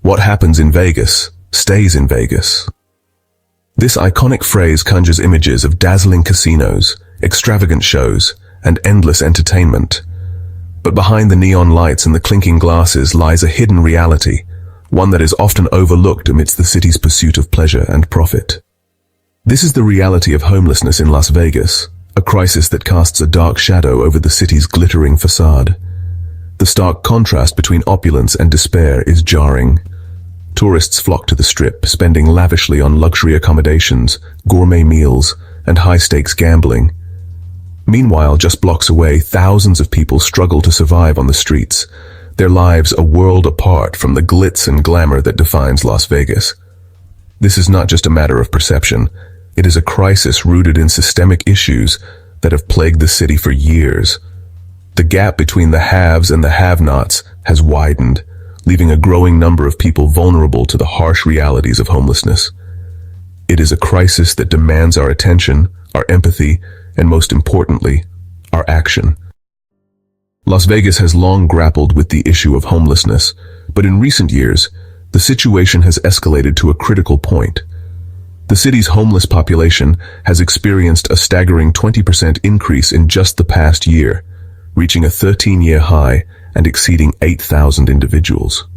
What happens in Vegas stays in Vegas. This iconic phrase conjures images of dazzling casinos, extravagant shows, and endless entertainment. But behind the neon lights and the clinking glasses lies a hidden reality, one that is often overlooked amidst the city's pursuit of pleasure and profit. This is the reality of homelessness in Las Vegas, a crisis that casts a dark shadow over the city's glittering facade. The stark contrast between opulence and despair is jarring. Tourists flock to the Strip, spending lavishly on luxury accommodations, gourmet meals, and high-stakes gambling. Meanwhile, just blocks away, thousands of people struggle to survive on the streets, their lives a world apart from the glitz and glamour that defines Las Vegas. This is not just a matter of perception. It is a crisis rooted in systemic issues that have plagued the city for years. The gap between the haves and the have-nots has widened, leaving a growing number of people vulnerable to the harsh realities of homelessness. It is a crisis that demands our attention, our empathy, and most importantly, our action. Las Vegas has long grappled with the issue of homelessness, but in recent years, the situation has escalated to a critical point. The city's homeless population has experienced a staggering 20% increase in just the past year, reaching a 13-year high and exceeding 8,000 individuals.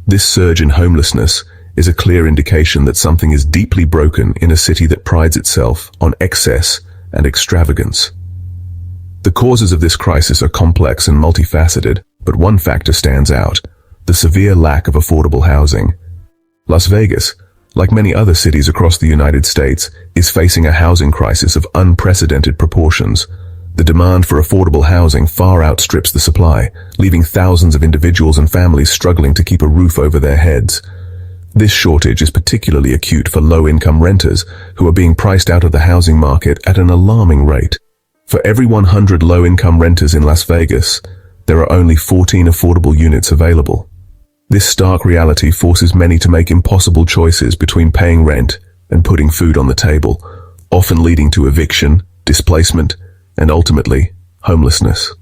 This surge in homelessness is a clear indication that something is deeply broken in a city that prides itself on excess and extravagance. The causes of this crisis are complex and multifaceted, but one factor stands out: the severe lack of affordable housing. Las Vegas, like many other cities across the United States, is facing a housing crisis of unprecedented proportions. The demand for affordable housing far outstrips the supply, leaving thousands of individuals and families struggling to keep a roof over their heads. This shortage is particularly acute for low-income renters who are being priced out of the housing market at an alarming rate. For every 100 low-income renters in Las Vegas, there are only 14 affordable units available. This stark reality forces many to make impossible choices between paying rent and putting food on the table, often leading to eviction, displacement, and ultimately, homelessness.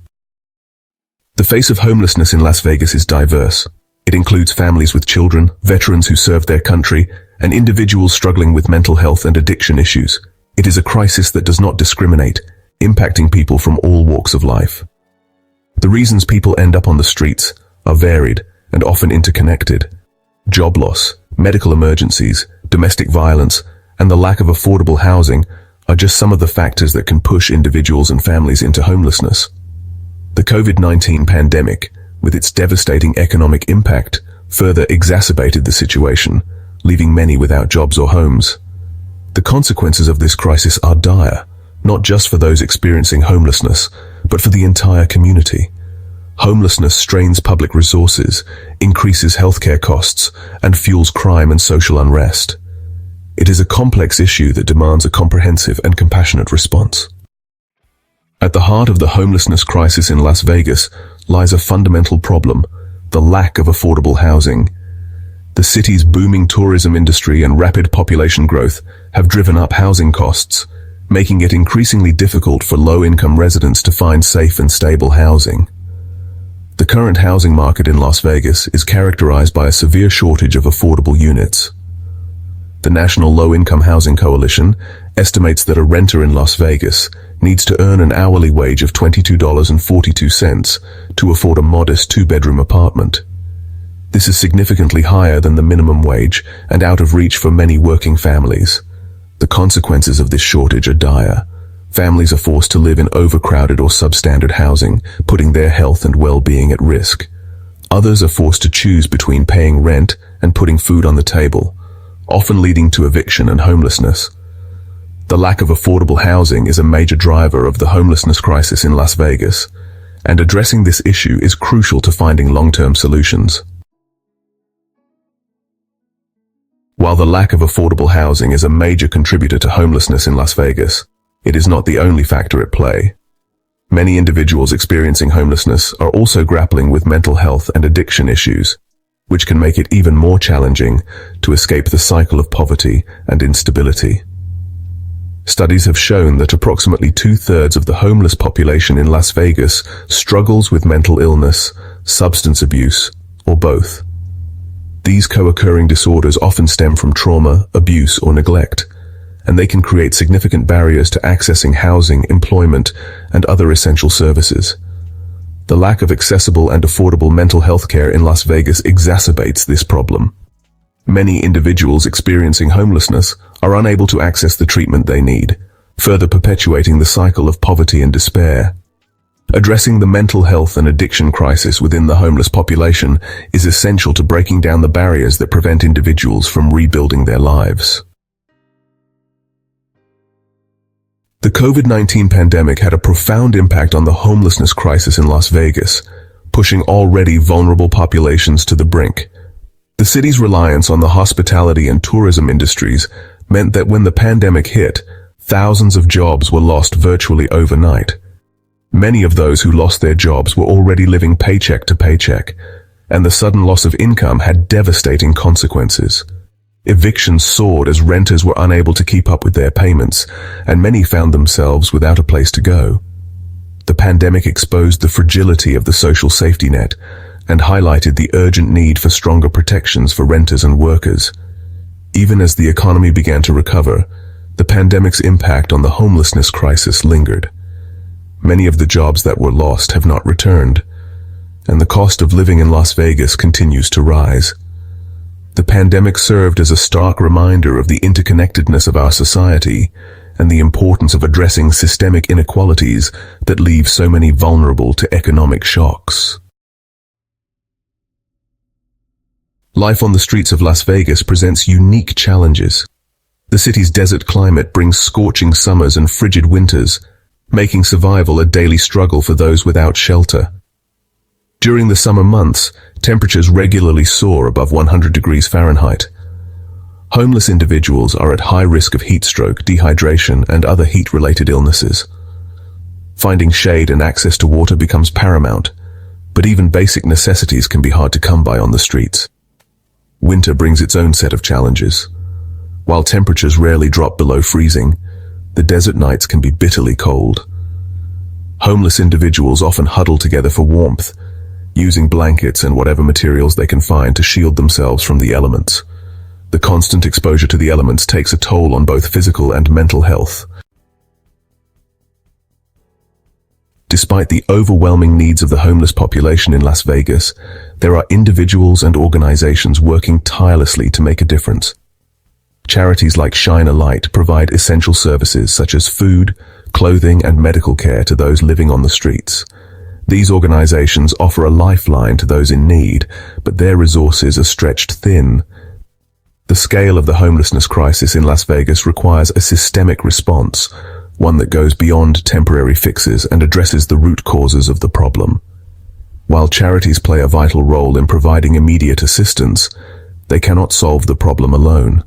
The face of homelessness in Las Vegas is diverse. It includes families with children, veterans who served their country, and individuals struggling with mental health and addiction issues. It is a crisis that does not discriminate, impacting people from all walks of life. The reasons people end up on the streets are varied and often interconnected. Job loss, medical emergencies, domestic violence, and the lack of affordable housing are just some of the factors that can push individuals and families into homelessness. The COVID-19 pandemic, with its devastating economic impact, further exacerbated the situation, leaving many without jobs or homes. The consequences of this crisis are dire, not just for those experiencing homelessness, but for the entire community. Homelessness strains public resources, increases healthcare costs, and fuels crime and social unrest. It is a complex issue that demands a comprehensive and compassionate response. At the heart of the homelessness crisis in Las Vegas lies a fundamental problem: the lack of affordable housing. The city's booming tourism industry and rapid population growth have driven up housing costs, making it increasingly difficult for low-income residents to find safe and stable housing. The current housing market in Las Vegas is characterized by a severe shortage of affordable units. The National Low-Income Housing Coalition estimates that a renter in Las Vegas needs to earn an hourly wage of $22.42 to afford a modest two-bedroom apartment. This is significantly higher than the minimum wage and out of reach for many working families. The consequences of this shortage are dire. Families are forced to live in overcrowded or substandard housing, putting their health and well-being at risk. Others are forced to choose between paying rent and putting food on the table, often leading to eviction and homelessness. The lack of affordable housing is a major driver of the homelessness crisis in Las Vegas, and addressing this issue is crucial to finding long-term solutions. While the lack of affordable housing is a major contributor to homelessness in Las Vegas, it is not the only factor at play. Many individuals experiencing homelessness are also grappling with mental health and addiction issues, which can make it even more challenging to escape the cycle of poverty and instability. Studies have shown that approximately 2/3 of the homeless population in Las Vegas struggles with mental illness, substance abuse, or both. These co-occurring disorders often stem from trauma, abuse, or neglect, and they can create significant barriers to accessing housing, employment, and other essential services. The lack of accessible and affordable mental health care in Las Vegas exacerbates this problem. Many individuals experiencing homelessness are unable to access the treatment they need, further perpetuating the cycle of poverty and despair. Addressing the mental health and addiction crisis within the homeless population is essential to breaking down the barriers that prevent individuals from rebuilding their lives. The COVID-19 pandemic had a profound impact on the homelessness crisis in Las Vegas, pushing already vulnerable populations to the brink. The city's reliance on the hospitality and tourism industries meant that when the pandemic hit, thousands of jobs were lost virtually overnight. Many of those who lost their jobs were already living paycheck to paycheck, and the sudden loss of income had devastating consequences. Evictions soared as renters were unable to keep up with their payments, and many found themselves without a place to go. The pandemic exposed the fragility of the social safety net and highlighted the urgent need for stronger protections for renters and workers. Even as the economy began to recover, the pandemic's impact on the homelessness crisis lingered. Many of the jobs that were lost have not returned, and the cost of living in Las Vegas continues to rise. The pandemic served as a stark reminder of the interconnectedness of our society and the importance of addressing systemic inequalities that leave so many vulnerable to economic shocks. Life on the streets of Las Vegas presents unique challenges. The city's desert climate brings scorching summers and frigid winters, making survival a daily struggle for those without shelter. During the summer months, temperatures regularly soar above 100 degrees Fahrenheit. Homeless individuals are at high risk of heat stroke, dehydration, and other heat-related illnesses. Finding shade and access to water becomes paramount, but even basic necessities can be hard to come by on the streets. Winter brings its own set of challenges. While temperatures rarely drop below freezing, the desert nights can be bitterly cold. Homeless individuals often huddle together for warmth, using blankets and whatever materials they can find to shield themselves from the elements. The constant exposure to the elements takes a toll on both physical and mental health. Despite the overwhelming needs of the homeless population in Las Vegas, there are individuals and organizations working tirelessly to make a difference. Charities like Shine a Light provide essential services such as food, clothing, and medical care to those living on the streets. These organizations offer a lifeline to those in need, but their resources are stretched thin. The scale of the homelessness crisis in Las Vegas requires a systemic response, one that goes beyond temporary fixes and addresses the root causes of the problem. While charities play a vital role in providing immediate assistance, they cannot solve the problem alone.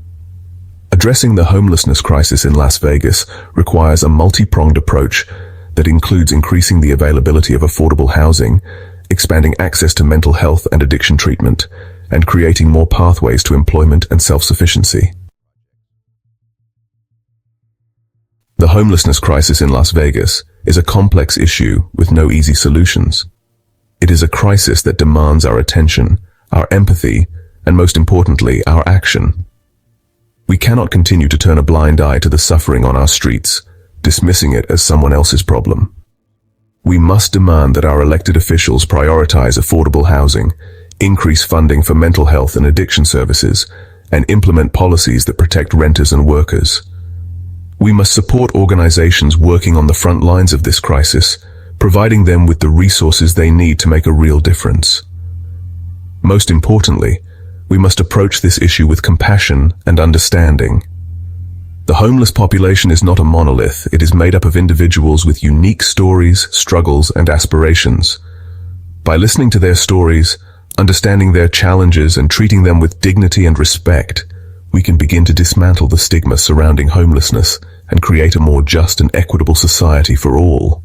Addressing the homelessness crisis in Las Vegas requires a multi-pronged approach that includes increasing the availability of affordable housing, expanding access to mental health and addiction treatment, and creating more pathways to employment and self-sufficiency. The homelessness crisis in Las Vegas is a complex issue with no easy solutions. It is a crisis that demands our attention, our empathy, and most importantly, our action. We cannot continue to turn a blind eye to the suffering on our streets, dismissing it as someone else's problem. We must demand that our elected officials prioritize affordable housing, increase funding for mental health and addiction services, and implement policies that protect renters and workers. We must support organizations working on the front lines of this crisis, providing them with the resources they need to make a real difference. Most importantly, we must approach this issue with compassion and understanding. The homeless population is not a monolith. It is made up of individuals with unique stories, struggles, and aspirations. By listening to their stories, understanding their challenges, and treating them with dignity and respect, we can begin to dismantle the stigma surrounding homelessness and create a more just and equitable society for all.